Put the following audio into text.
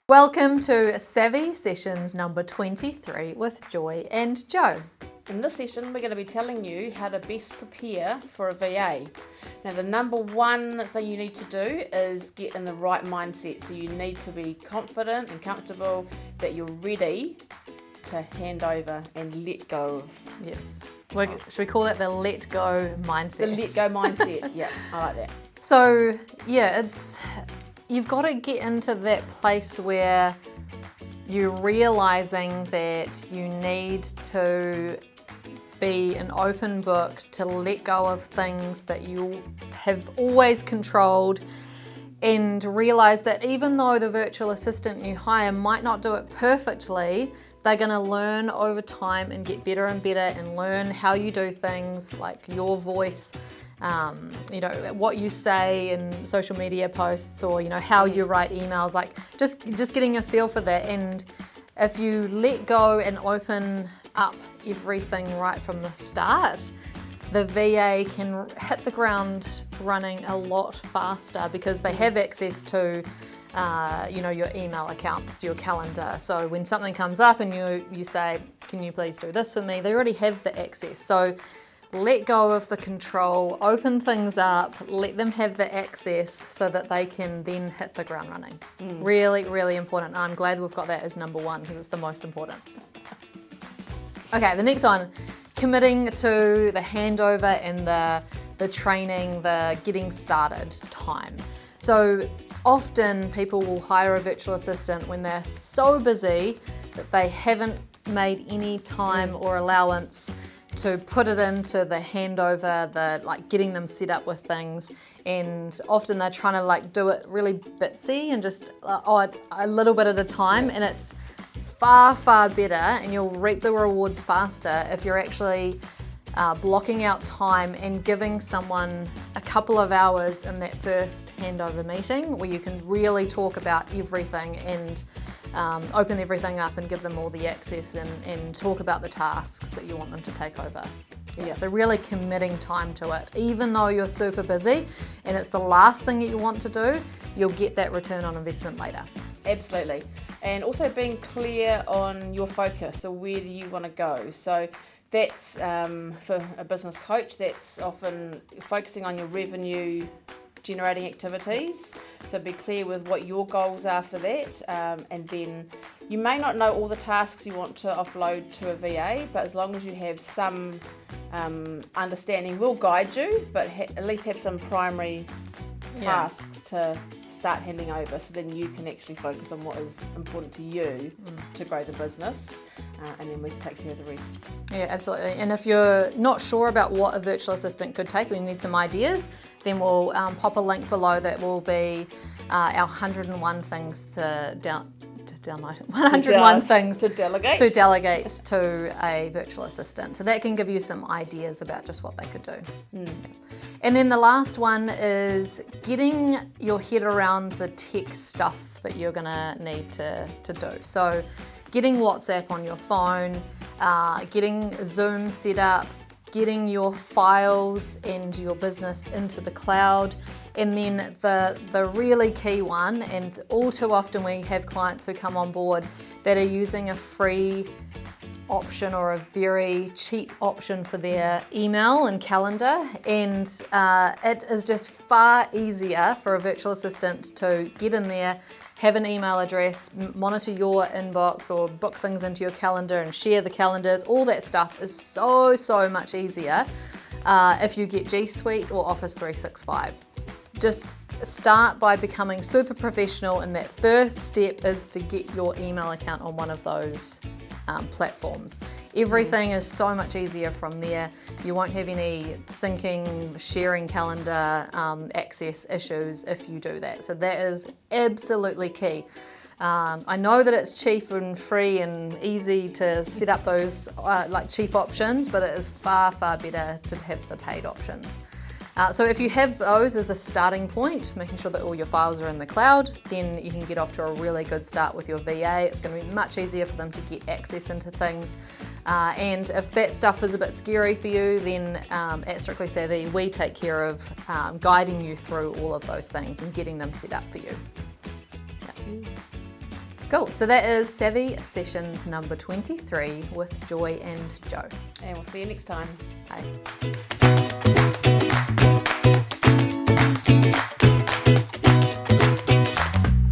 Welcome to Savvy Sessions number 23 with Joy and Joe. In this session, we're going to be telling you how to best prepare for a VA. Now, the number one thing you need to do is get in the right mindset. So you need to be confident and comfortable that you're ready to hand over and let go of. Yes. Should we call that the let go mindset? The let go mindset. Yeah, I like that. So, yeah, you've got to get into that place where you're realizing that you need to be an open book, to let go of things that you have always controlled, and realize that even though the virtual assistant you hire might not do it perfectly, they're going to learn over time and get better and better and learn how you do things, like your voice, what you say in social media posts, or how you write emails, like just getting a feel for that. And if you let go and open up everything right from the start, the VA can hit the ground running a lot faster because they have access to your email accounts, your calendar. So when something comes up and you say, can you please do this for me, they already have the access. So let go of the control, open things up, let them have the access so that they can then hit the ground running. Really, really important. And I'm glad we've got that as number one because it's the most important. Okay, the next one, committing to the handover and the training, the getting started time. So often people will hire a virtual assistant when they're so busy that they haven't made any time or allowance to put it into the handover, getting them set up with things. And often they're trying to do it really bitsy and just a little bit at a time, and it's far, far better, and you'll reap the rewards faster if you're actually blocking out time and giving someone a couple of hours in that first handover meeting where you can really talk about everything and open everything up and give them all the access and talk about the tasks that you want them to take over. Yeah, so really committing time to it. Even though you're super busy and it's the last thing that you want to do, you'll get that return on investment later. Absolutely. And also being clear on your focus. So where do you want to go? So that's for a business coach, that's often focusing on your revenue generating activities. So be clear with what your goals are for that. And then you may not know all the tasks you want to offload to a VA, but as long as you have some understanding, we'll guide you, but at least have some primary tasks to start handing over, so then you can actually focus on what is important to you to grow the business, and then we can take care of the rest. Yeah, absolutely. And if you're not sure about what a virtual assistant could take, or you need some ideas, then we'll pop a link below that will be our 101 things to download, 101 things to delegate to a virtual assistant. So that can give you some ideas about just what they could do. And then the last one is getting your head around the tech stuff that you're going to need to do. So getting WhatsApp on your phone, getting Zoom set up, getting your files and your business into the cloud. And then the really key one, and all too often we have clients who come on board that are using a free option or a very cheap option for their email and calendar, and it is just far easier for a virtual assistant to get in there, have an email address, monitor your inbox or book things into your calendar and share the calendars. All that stuff is so much easier if you get G Suite or Office 365. Just start by becoming super professional, and that first step is to get your email account on one of those platforms. Everything is so much easier from there. You won't have any syncing, sharing calendar access issues if you do that. So that is absolutely key. I know that it's cheap and free and easy to set up those cheap options, but it is far better to have the paid options. So if you have those as a starting point, making sure that all your files are in the cloud, then you can get off to a really good start with your VA. It's going to be much easier for them to get access into things. And if that stuff is a bit scary for you, then at Strictly Savvy, we take care of guiding you through all of those things and getting them set up for you. Yeah. Cool, so that is Savvy Sessions number 23 with Joy and Joe. And we'll see you next time. Bye.